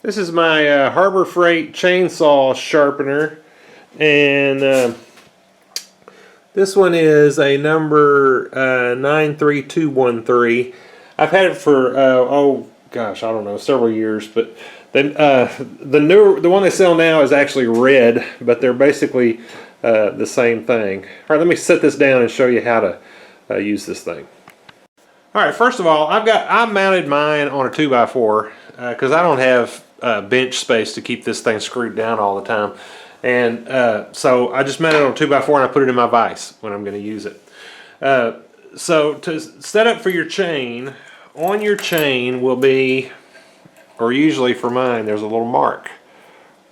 This is my Harbor Freight chainsaw sharpener, and this one is a number 93213. I've had it for oh gosh, I don't know, several years, but then the one they sell now is actually red, but they're basically the same thing. All right, let me set this down and show you how to use this thing. All right, first of all, I mounted mine on a 2x4 because I don't have bench space to keep this thing screwed down all the time, and so I just mounted it on a 2x4 and I put it in my vise when I'm going to use it. So to set up for your chain, on your chain will be, or usually for mine, there's a little mark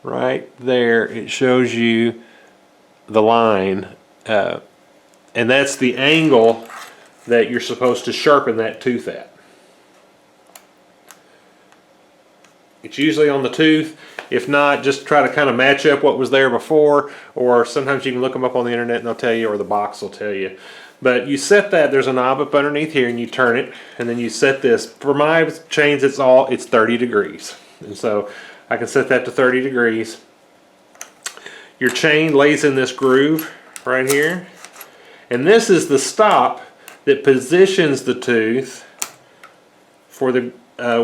right there. It shows you the line, and that's the angle that you're supposed to sharpen that tooth at. It's usually on the tooth. If not, just try to kind of match up what was there before, or sometimes you can look them up on the internet and they'll tell you, or the box will tell you. But you set that, there's a knob up underneath here, and you turn it, and then you set this. For my chains, it's 30 degrees. And so I can set that to 30 degrees. Your chain lays in this groove right here, and this is the stop that positions the tooth for the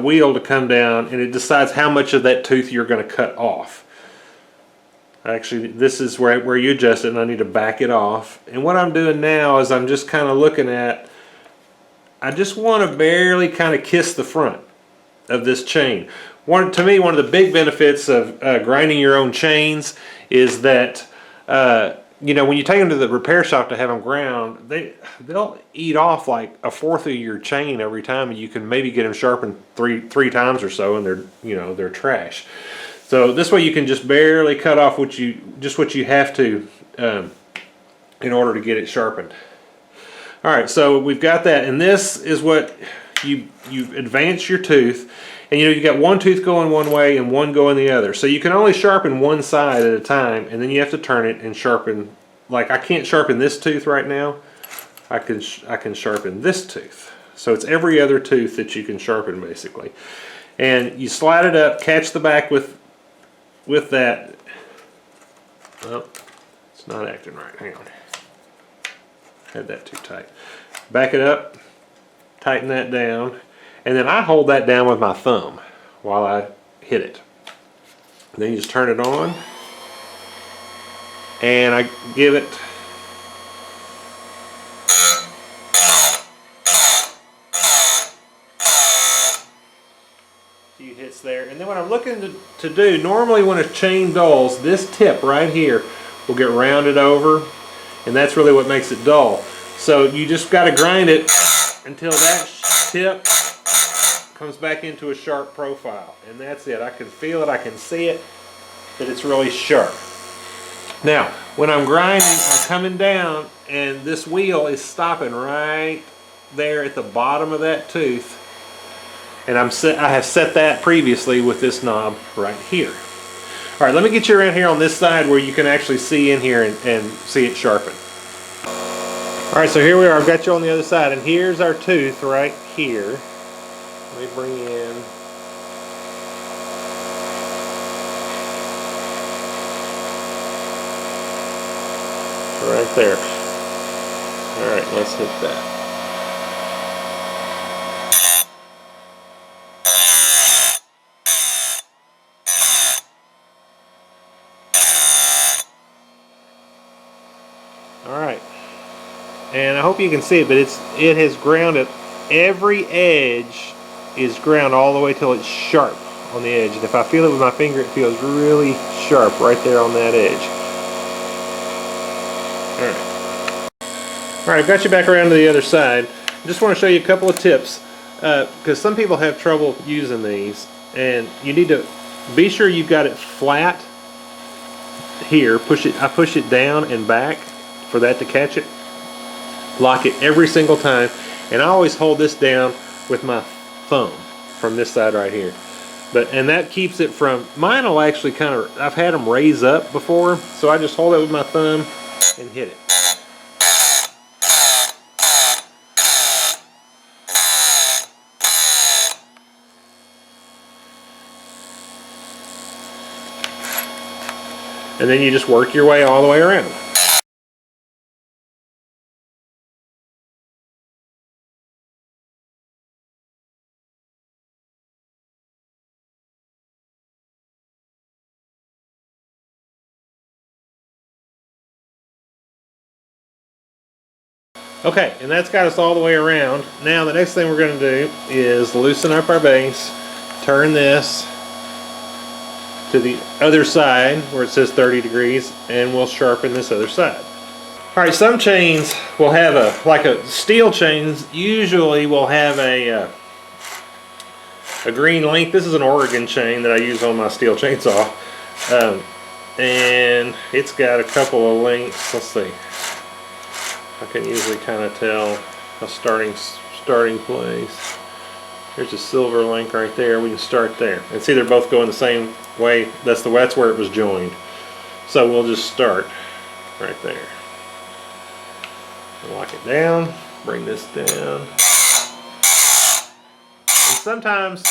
wheel to come down, and it decides how much of that tooth you're going to cut off. Actually, this is where you adjust it, and I need to back it off. And what I'm doing now is I'm just kind of looking at, I just want to barely kind of kiss the front of this chain. To me, one of the big benefits of grinding your own chains is that you know, when you take them to the repair shop to have them ground, they'll eat off like a fourth of your chain every time, and you can maybe get them sharpened three times or so, and they're trash. So this way you can just barely cut off what you have to in order to get it sharpened. All right, so we've got that, and this is what you advance your tooth. And you got one tooth going one way and one going the other. So you can only sharpen one side at a time, and then you have to turn it and sharpen. Like, I can't sharpen this tooth right now. I can sharpen this tooth. So it's every other tooth that you can sharpen, basically. And you slide it up, catch the back with that. Well, it's not acting right. Hang on. Had that too tight. Back it up, tighten that down. And then I hold that down with my thumb while I hit it. And then you just turn it on, and I give it a few hits there. And then what I'm looking to do, normally when a chain dulls, this tip right here will get rounded over, and that's really what makes it dull. So you just got to grind it until that tip comes back into a sharp profile, and that's it. I can feel it, I can see it, that it's really sharp. Now, when I'm grinding, I'm coming down, and this wheel is stopping right there at the bottom of that tooth, and I have set that previously with this knob right here. All right, let me get you around here on this side where you can actually see in here and see it sharpen. All right, so here we are. I've got you on the other side, and here's our tooth right here. Let me bring in right there. All right, let's hit that. All right, and I hope you can see it, but it has grounded. Every edge is ground all the way till it's sharp on the edge, and if I feel it with my finger, it feels really sharp right there on that edge. All right, I've got you back around to the other side. I just want to show you a couple of tips, because some people have trouble using these, and you need to be sure you've got it flat here. I push it down and back for that to catch it. Lock it every single time, and I always hold this down with my thumb from this side right here. And that keeps it from, mine will actually kind of, I've had them raise up before, so I just hold it with my thumb and hit it. and then you just work your way all the way around. Okay, and that's got us all the way around. Now the next thing we're going to do is loosen up our base, turn this to the other side where it says 30 degrees, and we'll sharpen this other side. Alright, some chains will have steel chains usually will have a green link. This is an Oregon chain that I use on my steel chainsaw. And it's got a couple of links. Let's see. I can usually kind of tell a starting place. There's a silver link right there. We can start there. And see, they're both going the same way. That's where it was joined. So we'll just start right there. Lock it down. Bring this down. And sometimes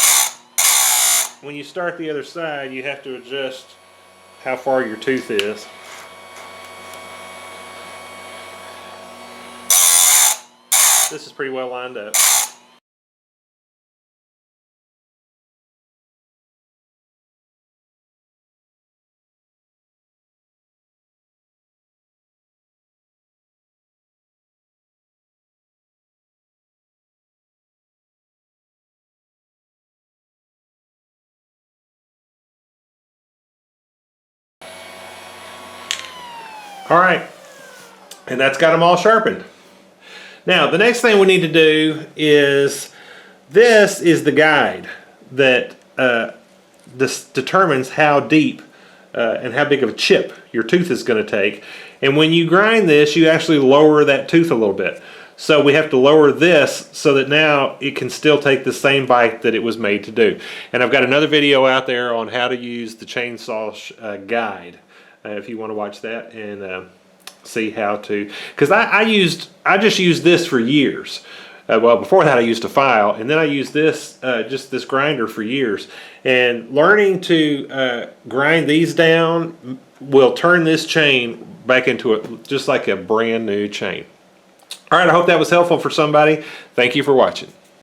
when you start the other side, you have to adjust how far your tooth is. This is pretty well lined up. All right, and that's got them all sharpened. Now, the next thing we need to do is, this is the guide that this determines how deep and how big of a chip your tooth is going to take. And when you grind this, you actually lower that tooth a little bit. So we have to lower this so that now it can still take the same bite that it was made to do. And I've got another video out there on how to use the chainsaw guide. If you want to watch that and see how to, because I just used this for years. Well, before that I used a file, and then I used this just this grinder for years. And learning to grind these down will turn this chain back into just like a brand new chain. All right, I hope that was helpful for somebody. Thank you for watching.